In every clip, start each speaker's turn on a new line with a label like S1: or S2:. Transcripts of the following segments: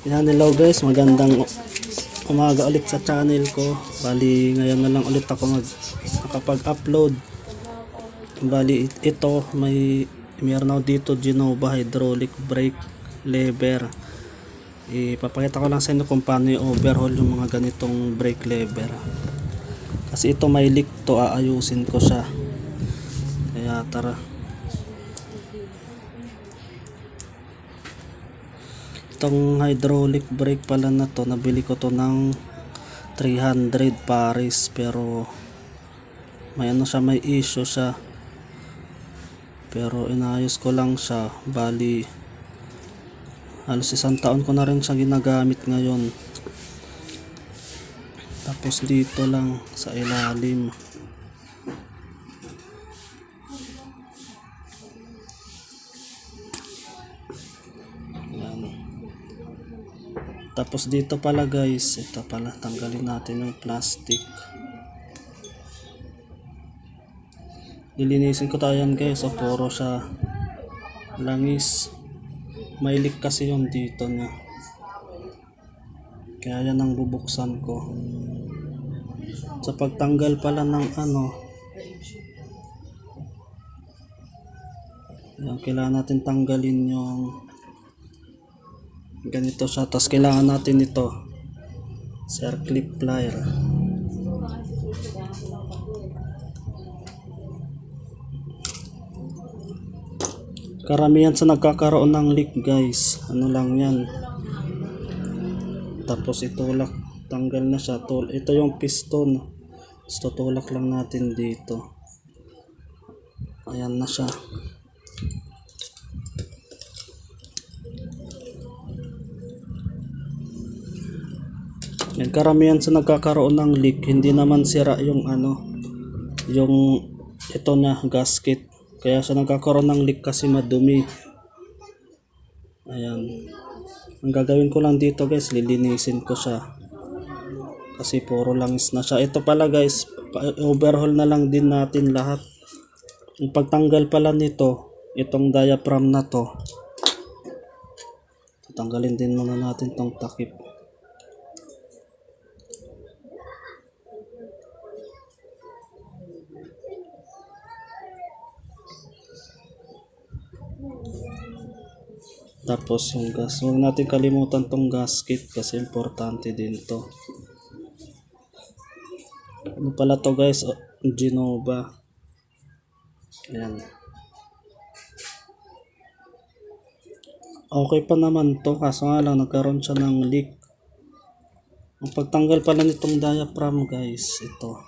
S1: Yan, hello guys, magandang umaga ulit sa channel ko. Bali ngayon na lang ulit ako nakapag-upload. Bali ito meron ako dito Genova hydraulic brake lever. Ipapakita ko lang sa inyo kung paano i-overhaul yung mga ganitong brake lever. Kasi ito may leak to, aayusin ko siya. Kaya tara. Itong hydraulic brake pala na to, nabili ko to ng 300 pares, pero may may issue siya, pero inayos ko lang siya. Bali halos 1 taon ko na rin siya ginagamit ngayon. Tapos dito lang sa ilalim, tapos dito pala guys, ito pala, tanggalin natin yung plastic. Lilinisin ko tayo yan guys, so puro siya langis. May leak kasi yung dito na, kaya yan ang bubuksan ko. Sa pagtanggal pala ng yan, kailangan natin tanggalin yung ganito siya. Tapos kailangan natin ito, circlip plier. Karamihan sa nagkakaroon ng leak guys, lang yan. Tapos itulak, tanggal na siya. Ito yung piston, so tutulak lang natin dito. Ayan na siya. Yan, karamihan sa nagkakaroon ng leak, hindi naman sira yung yung ito na gasket, kaya siya nagkakaroon ng leak kasi madumi. Ayan, ang gagawin ko lang dito guys, lilinisin ko siya kasi puro langis na siya. Ito pala guys, overhaul na lang din natin lahat. Yung pagtanggal pala nito, itong diaphragm na to, tatanggalin din muna natin tong takip. Tapos yung gas, huwag natin kalimutan tong gasket kasi importante din to. Ano pala to guys, Genova. Ayan, okay pa naman to, kaso nga lang nagkaroon siya ng leak. Ang pagtanggal pala nitong diaphragm guys, ito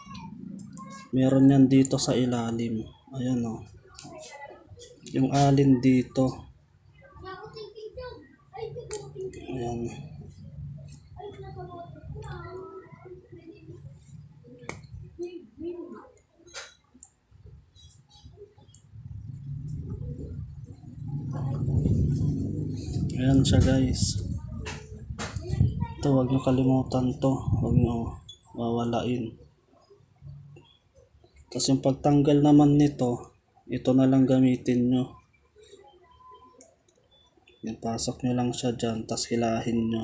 S1: meron yan dito sa ilalim. Ayan o, yung alin dito. Ayan. Ayan siya guys. Ito, huwag nyo kalimutan to, huwag nyo wawalain. Tapos yung pagtanggal naman nito, ito na lang gamitin nyo. Yan, pasok nyo lang siya dyan, tapos hilahin nyo.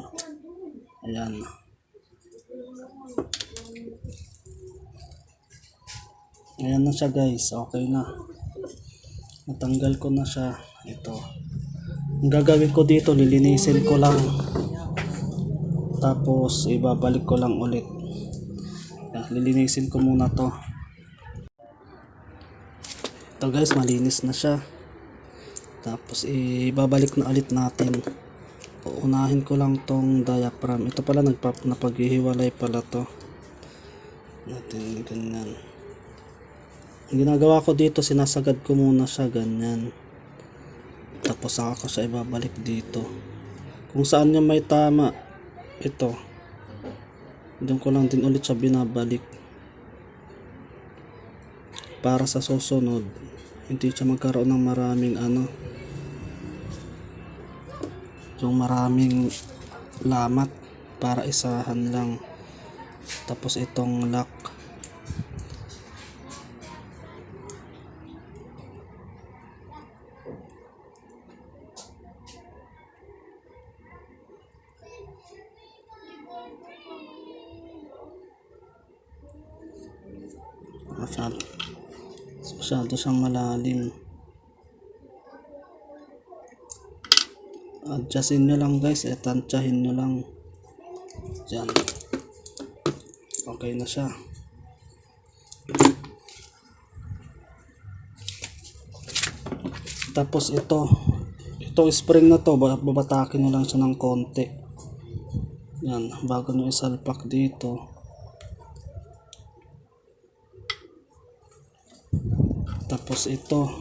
S1: Ayan. Ayan na siya guys, okay na. Natanggal ko na siya. Ito, ang gagawin ko dito, lilinisin ko lang, tapos ibabalik ko lang ulit. Yan, lilinisin ko muna to. Ito guys, malinis na siya. Tapos ibabalik na ulit natin. Uunahin ko lang tong diaphragm. Ito pala napaghihiwalay pala to natin, ganyan. Ang ginagawa ko dito, sinasagad ko muna siya ganyan, tapos saka ko siya ibabalik dito. Kung saan yung may tama, ito doon ko lang din ulit siya binabalik, para sa susunod hindi siya magkaroon ng maraming yung maraming lamat, para isahan lang. Tapos itong lock, masyado siyang malalim. Adjustin nyo lang guys, tansyahin nyo lang. Diyan. Okay na siya. Tapos itong spring na to, babatakin nyo lang siya ng konti. Yan, bago nyo isalpak dito. Tapos itong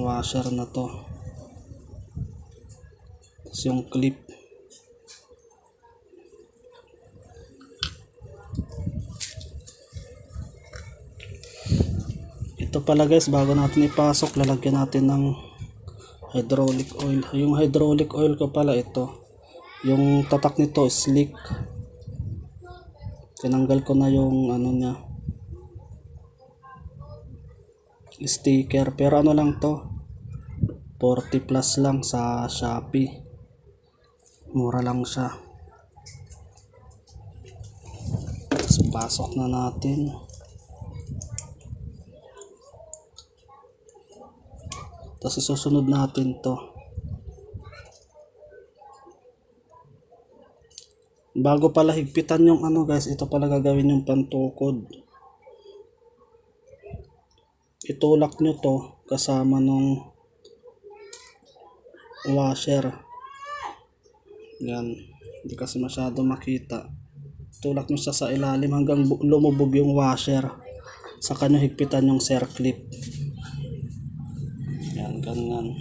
S1: washer na to. Tapos yung clip. Ito pala guys, bago natin ipasok, lalagyan natin ng hydraulic oil. Yung hydraulic oil ko pala ito. Yung tatak nito slick. Tinanggal ko na yung ano niya, sticker. Pero ano lang to, 40 plus lang sa Shopee. Mura lang siya. Tapos pasok na natin. Tapos isusunod natin to. Bago pala higpitan yung ano guys, ito pala gagawin yung pantukod. Itulak nyo to kasama nung washer. Yan, hindi kasi masyado makita. Tulak nyo siya sa ilalim hanggang lumubog yung washer. Saka nyo higpitan yung circlip. Yan, ganyan.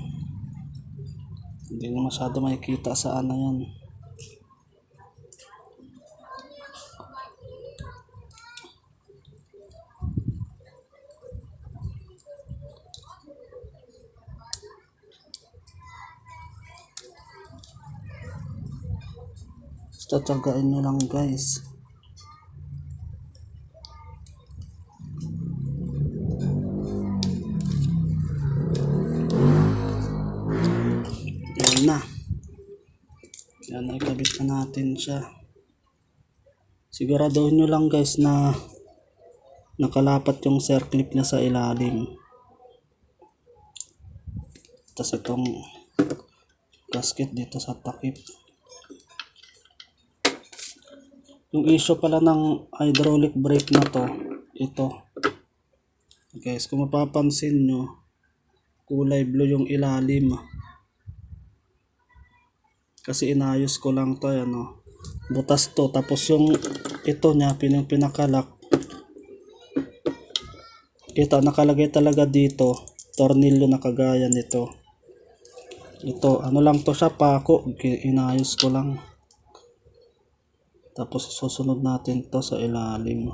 S1: Hindi na masyado makikita sa ano yan. Tatsagain nyo lang guys. Yan na. Yan, ikabit na natin siya. Siguraduhin nyo lang guys na nakalapat yung circlip niya sa ilalim. Tapos itong gasket dito sa takip. Yung issue pala ng hydraulic brake na to, ito. Guys, kung mapapansin nyo, kulay blue yung ilalim. Kasi inayos ko lang to, ano. Butas to, tapos yung ito niya, pinakalak. Ito, nakalagay talaga dito, tornilyo na kagaya nito. Ito, ano lang to siya, pako, inayos ko lang. Tapos susunod natin to sa ilalim.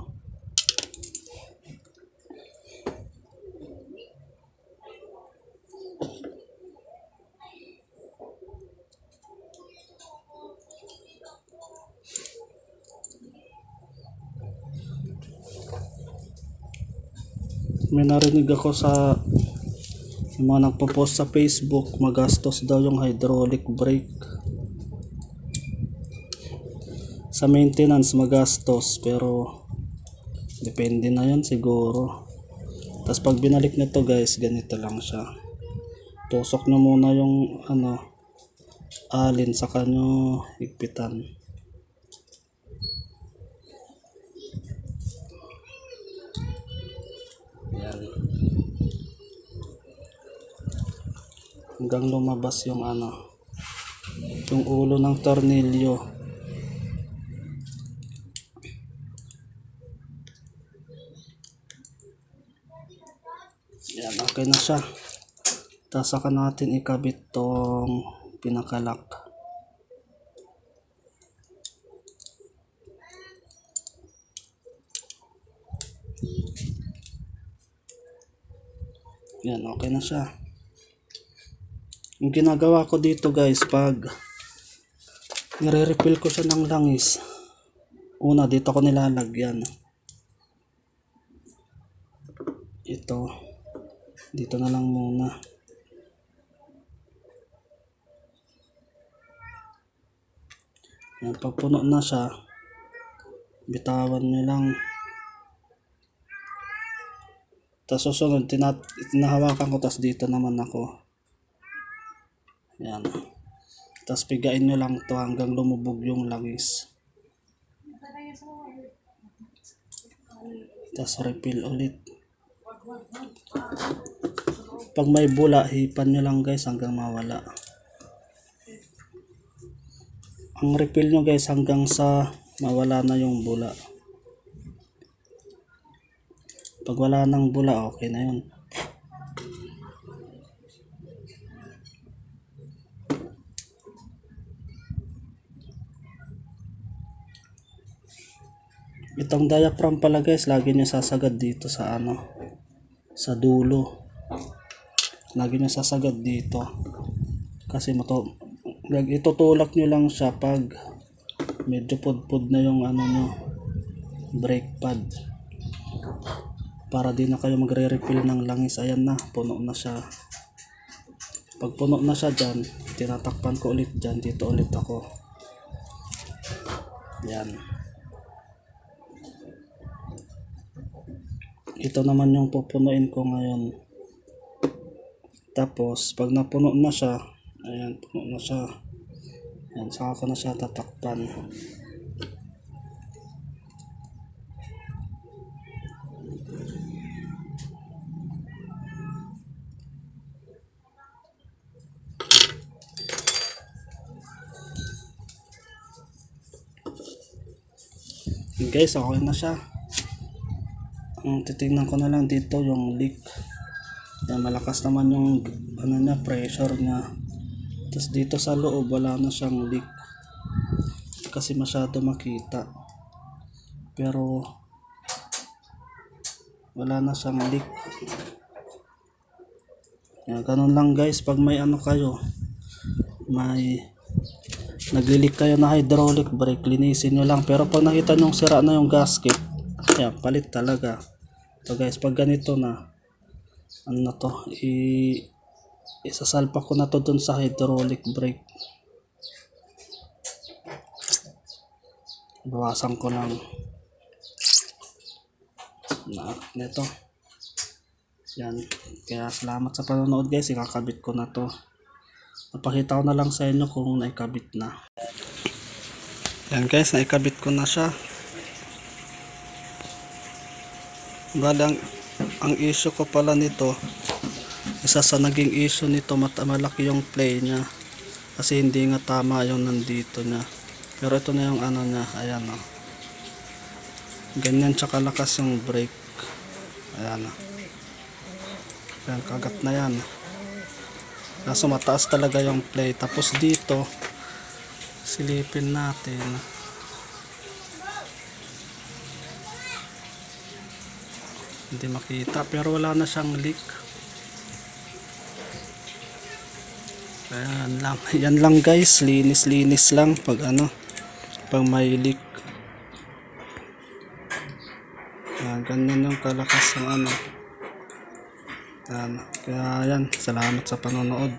S1: May narinig ako sa mga nagpo-post sa Facebook, magastos daw yung hydraulic brake. Sa maintenance magastos, pero depende na yan siguro. Tapos pag binalik nito guys, ganito lang siya. Tusok na muna yung ano, alin, saka nyo higpitan. Yan. Hanggang lumabas yung ano, yung ulo ng tornilyo. Yan, okay na siya. Tapos saka natin ikabit tong pinakalak. Yan, okay na siya. Yung ginagawa ko dito guys, pag nire-refill ko siya ng langis, una dito ko nilalagyan. Ito. Dito na lang muna. Yan, pag puno na siya, bitawan nyo lang. Tapos susunod, tinahawakan ko, tapos dito naman ako. Yan. Tapos pigain nyo lang to hanggang lumubog yung langis. Tapos refill ulit. Pag may bula, hipan nyo lang guys hanggang mawala. Ang refill nyo guys hanggang sa mawala na yung bula. Pag wala nang bula, okay na yun. Itong diaphragm pala guys, lagi nyo sasagad dito sa sa dulo. Lagi nyo sasagad dito. Kasi itutulak nyo lang siya pag medyo pudpud na yung nyo, brake pad. Para di na kayo magre-refill ng langis. Ayan na, puno na siya. Pag puno na siya dyan, tinatakpan ko ulit dyan. Dito ulit ako. Yan. Ito naman yung pupunuin ko ngayon. Tapos, pag napuno na siya, ayan, puno na siya. Ayan, saka ko na siya tatakpan. Guys, okay na siya. Ang titingnan ko na lang dito yung leak. Yan, malakas naman yung pressure niya. Tapos dito sa loob wala na siyang leak. Kasi masyado makita. Pero wala na siyang leak. Yan, ganun lang guys, pag may kayo, may nagli-leak kayo na hydraulic brake, linisin nyo lang. Pero pag nakita nyo sira na yung gasket, yan, palit talaga. So guys, pag ganito na, isasalpak ko na to dun sa hydraulic brake. Bawasan ko lang na nito. Yan. Kaya salamat sa panonood guys, ikakabit ko na to. Napakita ko na lang sa inyo kung naikabit na. Yan guys, naikabit ko na siya. Bali, ang issue ko pala nito, isa sa naging issue nito, malaki yung play niya. Kasi hindi nga tama yung nandito niya. Pero ito na yung niya, ayan o. Ganyan tsaka lakas yung brake. Ayan o. Ayan, kagat na yan. Kaso mataas talaga yung play. Tapos dito, silipin natin. Hindi makita, pero wala na siyang leak. Ayan lang. Yan lang guys, linis lang pag pag may leak. Ayan, ganyan yung kalakas ng Ayan. Kaya yan, salamat sa panonood.